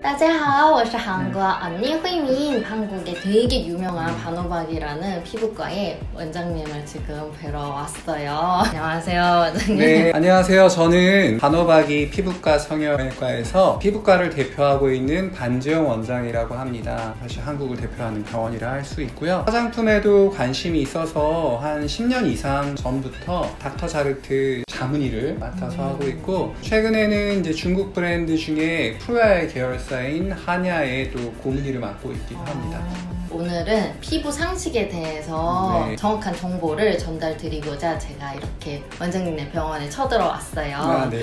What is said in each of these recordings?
大家好，我是韩国언니慧敏. 한국에 되게 유명한 바노박이라는 피부과의 원장님을 지금 뵈러 왔어요. 안녕하세요, 원장님. 네, 안녕하세요. 저는 바노박이 피부과 성형외과에서 피부과를 대표하고 있는 반지영 원장이라고 합니다. 사실 한국을 대표하는 병원이라 할 수 있고요. 화장품에도 관심이 있어서 한 10년 이상 전부터 닥터자르트 자문의를 맡아서 하고 있고, 최근에는 이제 중국 브랜드 중에 프로야의 계열사인 한야의 또 고문의를 맡고 있기도 합니다. 오늘은 피부 상식에 대해서 정확한 정보를 전달드리고자 제가 이렇게 원장님네 병원에 쳐들어왔어요. 네.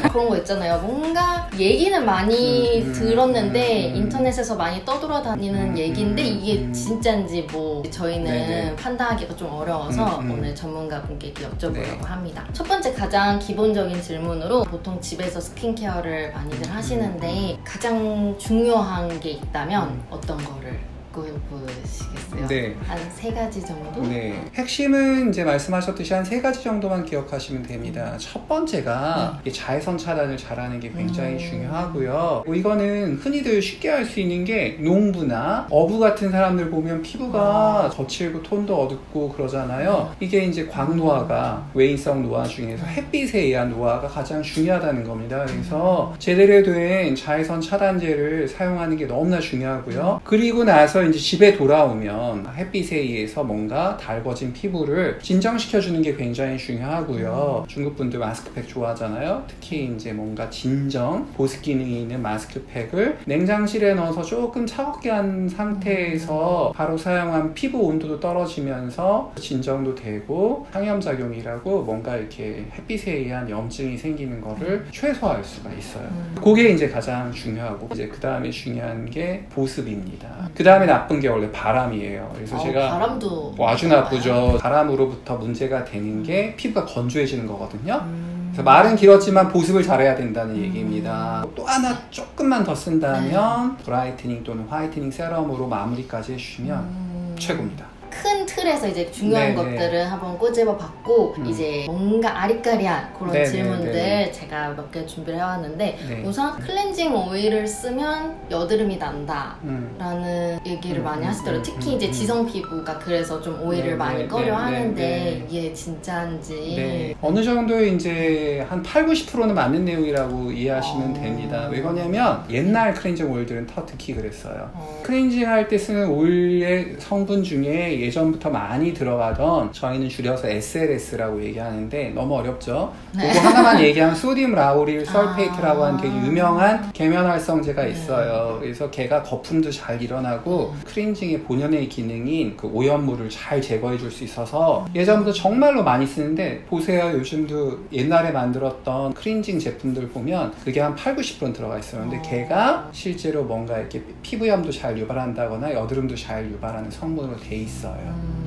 그런 거 있잖아요. 뭔가 얘기는 많이 들었는데 인터넷에서 많이 떠돌아다니는 얘기인데 이게 진짜인지 뭐 저희는 판단하기가 좀 어려워서 오늘 전문가분께 여쭤보려고 합니다. 첫 번째 가장 기본적인 질문으로 보통 집에서 스킨케어를 많이들 하시는데 가장 중요한 게 있다면 어떤 거를 보시겠어요? 네. 한 3가지 정도? 네. 핵심은 이제 말씀하셨듯이 한 3가지 정도만 기억하시면 됩니다. 첫 번째가 자외선 차단을 잘하는 게 굉장히 중요하고요. 이거는 흔히들 쉽게 할 수 있는 게 농부나 어부 같은 사람들 보면 피부가 거칠고 톤도 어둡고 그러잖아요. 이게 이제 광노화가 외인성 노화 중에서 햇빛에 의한 노화가 가장 중요하다는 겁니다. 그래서 제대로 된 자외선 차단제를 사용하는 게 너무나 중요하고요. 그리고 나서 이제 집에 돌아오면 햇빛에 의해서 뭔가 달궈진 피부를 진정시켜주는 게 굉장히 중요하고요. 중국 분들 마스크팩 좋아하잖아요. 특히 이제 뭔가 진정, 보습 기능이 있는 마스크팩을 냉장실에 넣어서 조금 차갑게 한 상태에서 바로 사용한 피부 온도도 떨어지면서 진정도 되고 항염작용이라고 뭔가 이렇게 햇빛에 의한 염증이 생기는 거를 최소화할 수가 있어요. 그게 이제 가장 중요하고, 이제 그 다음에 중요한 게 보습입니다. 그 다음에 나쁜 게 원래 바람이에요. 그래서 제가 바람도 아주 나쁘죠. 바람으로부터 문제가 되는 게 피부가 건조해지는 거거든요. 그래서 말은 길었지만 보습을 잘해야 된다는 얘기입니다. 또 하나 조금만 더 쓴다면 브라이트닝 또는 화이트닝 세럼으로 마무리까지 해주시면 최고입니다. 큰 틀에서 이제 중요한 것들은 한번 꼬집어 봤고 이제 뭔가 아리까리한 그런 질문들 제가 몇 개 준비를 해왔는데 우선 클렌징 오일을 쓰면 여드름이 난다 라는 얘기를 많이 하시더라고요. 특히 이제 지성 피부가 그래서 좀 오일을 많이 꺼려 하는데 이게 진짜인지 어느 정도 이제 한 80~90%는 맞는 내용이라고 이해하시면 됩니다. 왜 그러냐면 옛날 클렌징 오일들은 특히 그랬어요. 클렌징 할 때 쓰는 오일의 성분 중에 예전부터 많이 들어가던, 저희는 줄여서 SLS라고 얘기하는데 너무 어렵죠? 그거 하나만 얘기하면 소디움 라우릴 설페이트라고 하는 되게 유명한 계면활성제가 있어요. 그래서 걔가 거품도 잘 일어나고 클렌징의 본연의 기능인 그 오염물을 잘 제거해 줄 수 있어서 예전부터 정말로 많이 쓰는데, 보세요. 요즘도 옛날에 만들었던 클렌징 제품들 보면 그게 한 80~90%는 들어가 있어요. 근데 걔가 실제로 뭔가 이렇게 피부염도 잘 유발한다거나 여드름도 잘 유발하는 성분으로 돼 있어요.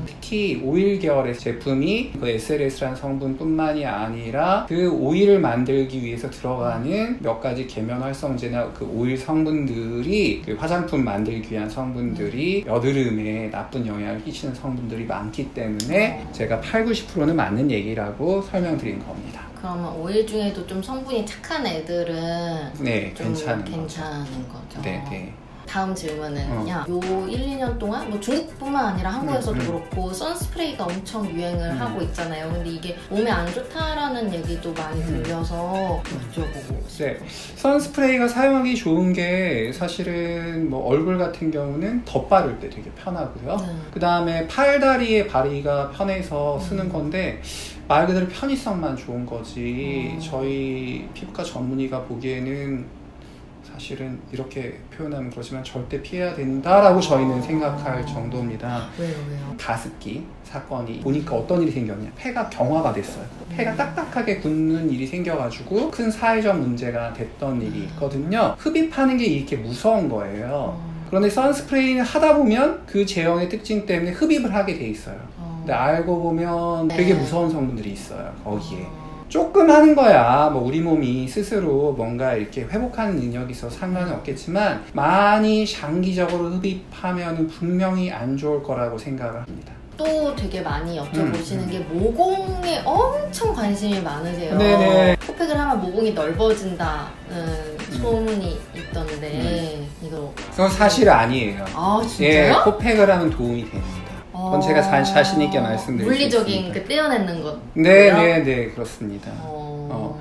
특히 오일 계열의 제품이 그 SLS라는 성분뿐만이 아니라 그 오일을 만들기 위해서 들어가는 몇 가지 계면 활성제나 그 오일 성분들이, 그 화장품 만들기 위한 성분들이 여드름에 나쁜 영향을 끼치는 성분들이 많기 때문에 제가 80~90%는 맞는 얘기라고 설명드린 겁니다. 그러면 오일 중에도 좀 성분이 착한 애들은 좀 괜찮은 거죠? 네. 다음 질문은요. 요 1~2년 동안 뭐 중국뿐만 아니라 한국에서도 그렇고 선스프레이가 엄청 유행을 하고 있잖아요. 근데 이게 몸에 안 좋다라는 얘기도 많이 들려서 여쭤보고 싶어요. 선스프레이가 사용하기 좋은 게 사실은 뭐 얼굴 같은 경우는 덧바를 때 되게 편하고요. 그 다음에 팔다리에 바르기가 편해서 쓰는 건데 말 그대로 편의성만 좋은 거지 저희 피부과 전문의가 보기에는 사실은 이렇게 표현하면 그렇지만 절대 피해야 된다라고 저희는 생각할 정도입니다. 왜요? 가습기 사건이 보니까 어떤 일이 생겼냐, 폐가 경화가 됐어요. 폐가 딱딱하게 굳는 일이 생겨가지고 큰 사회적 문제가 됐던 일이 있거든요. 흡입하는 게 이렇게 무서운 거예요. 그런데 선스프레이는 하다 보면 그 제형의 특징 때문에 흡입을 하게 돼 있어요. 근데 알고 보면 되게 무서운 성분들이 있어요, 거기에. 조금 하는 거야. 뭐 우리 몸이 스스로 뭔가 이렇게 회복하는 능력이 있어서 상관은 없겠지만, 많이 장기적으로 흡입하면 분명히 안 좋을 거라고 생각을 합니다. 또 되게 많이 여쭤보시는 게 모공에 엄청 관심이 많으세요. 네네. 핫팩을 하면 모공이 넓어진다는 소문이 있던데 이거 그건 사실 아니에요. 아 진짜요? 예, 코팩을 하면 도움이 됩니다. 그건 제가 자신 있게 말씀드릴 수 있습니다. 물리적인 그 떼어내는 것. 네, 그렇습니다.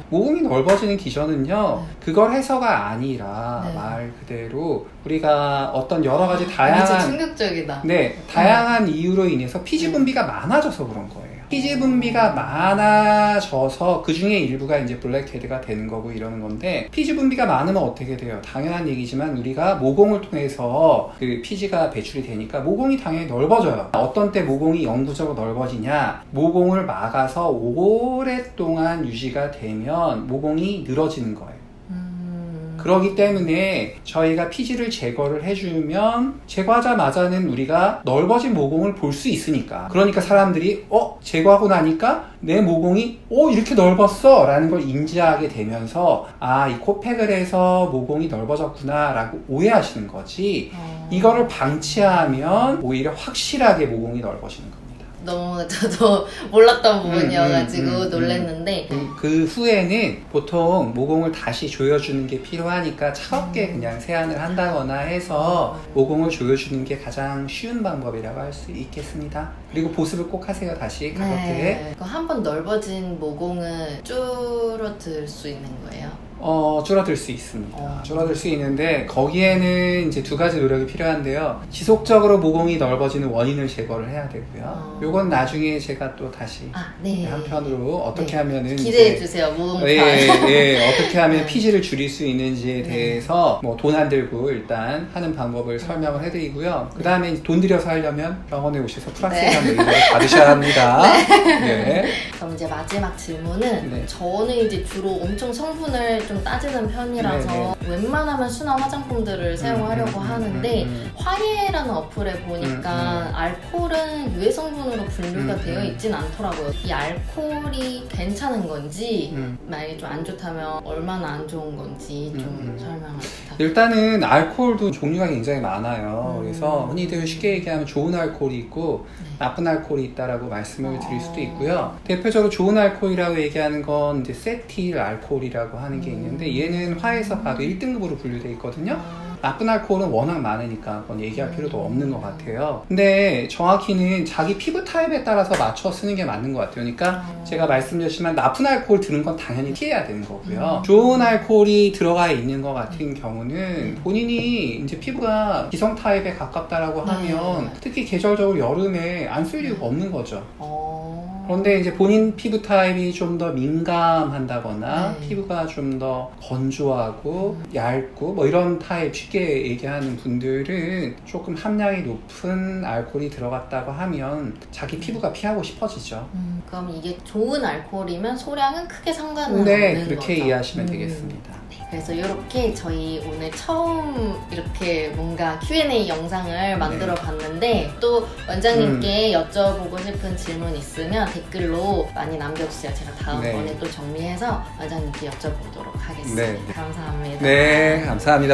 모공이 넓어지는 기전은요, 그걸 해서가 아니라 말 그대로 우리가 어떤 여러 가지 다양한 진짜 충격적이다. 네, 다양한 이유로 인해서 피지 분비가 많아져서 그런 거예요. 피지 분비가 많아져서 그 중에 일부가 이제 블랙헤드가 되는 거고 이러는 건데, 피지 분비가 많으면 어떻게 돼요? 당연한 얘기지만 우리가 모공을 통해서 그 피지가 배출이 되니까 모공이 당연히 넓어져요. 어떤 때 모공이 영구적으로 넓어지냐? 모공을 막아서 오랫동안 유지가 되면 모공이 늘어지는 거예요. 그렇기 때문에 저희가 피지를 제거를 해주면 제거하자마자는 우리가 넓어진 모공을 볼 수 있으니까, 그러니까 사람들이 제거하고 나니까 내 모공이 이렇게 넓었어 라는 걸 인지하게 되면서 이 코팩을 해서 모공이 넓어졌구나 라고 오해하시는 거지, 이거를 방치하면 오히려 확실하게 모공이 넓어지는 거예요. 너무 저도 몰랐던 부분이어가지고 놀랬는데, 그 후에는 보통 모공을 다시 조여주는 게 필요하니까 차갑게 그냥 세안을 한다거나 해서 모공을 조여주는 게 가장 쉬운 방법이라고 할 수 있겠습니다. 그리고 보습을 꼭 하세요. 다시 가볍게. 한번 넓어진 모공은 줄어들 수 있는 거예요? 줄어들 수 있습니다. 줄어들 수 있는데 거기에는 이제 두 가지 노력이 필요한데요. 지속적으로 모공이 넓어지는 원인을 제거를 해야 되고요. 요건 나중에 제가 또 다시 한편으로 어떻게 하면은 기대해 주세요. 모공판. 어떻게 하면 피지를 줄일 수 있는지에 대해서 뭐 돈 안 들고 일단 하는 방법을 설명을 해드리고요. 그 다음에 돈 들여서 하려면 병원에 오셔서 플라스틱한 레이저를 받으셔야 합니다. 그럼 이제 마지막 질문은 저는 이제 주로 엄청 성분을 좀 따지는 편이라서 웬만하면 순한 화장품들을 사용하려고 하는데, 화예라는 어플에 보니까 알코올은 유해 성분으로 분류가 되어 있진 않더라고요. 이 알코올이 괜찮은 건지, 만약에 좀 안 좋다면 얼마나 안 좋은 건지 좀 설명을 부탁드립니다. 일단은 알코올도 종류가 굉장히 많아요. 그래서 흔히들 쉽게 얘기하면 좋은 알코올이 있고 나쁜 알코올이 있다라고 말씀을 드릴 수도 있고요. 대표적으로 좋은 알코올이라고 얘기하는 건 이제 세틸 알코올이라고 하는 게 있는데, 얘는 화에서 봐도 1등급으로 분류되어 있거든요. 나쁜 알코올은 워낙 많으니까 그건 얘기할 필요도 없는 것 같아요. 근데 정확히는 자기 피부 타입에 따라서 맞춰 쓰는 게 맞는 것 같아요. 그러니까 제가 말씀드렸지만 나쁜 알코올 들은 건 당연히 피해야 되는 거고요. 좋은 알코올이 들어가 있는 것 같은 경우는 본인이 이제 피부가 기성 타입에 가깝다라고 하면 특히 계절적으로 여름에 안 쓸 이유가 없는 거죠. 그런데 이제 본인 피부 타입이 좀 더 민감한다거나 피부가 좀 더 건조하고 얇고 뭐 이런 타입, 쉽게 얘기하는 분들은 조금 함량이 높은 알코올이 들어갔다고 하면 자기 피부가 피하고 싶어지죠. 그럼 이게 좋은 알코올이면 소량은 크게 상관은 없는 거죠? 그렇게 이해하시면 되겠습니다. 그래서 이렇게 저희 오늘 처음 이렇게 뭔가 Q&A 영상을 만들어 봤는데, 또 원장님께 여쭤보고 싶은 질문 있으면 댓글로 많이 남겨주세요. 제가 다음번에 또 정리해서 원장님께 여쭤보도록 하겠습니다. 감사합니다. 감사합니다.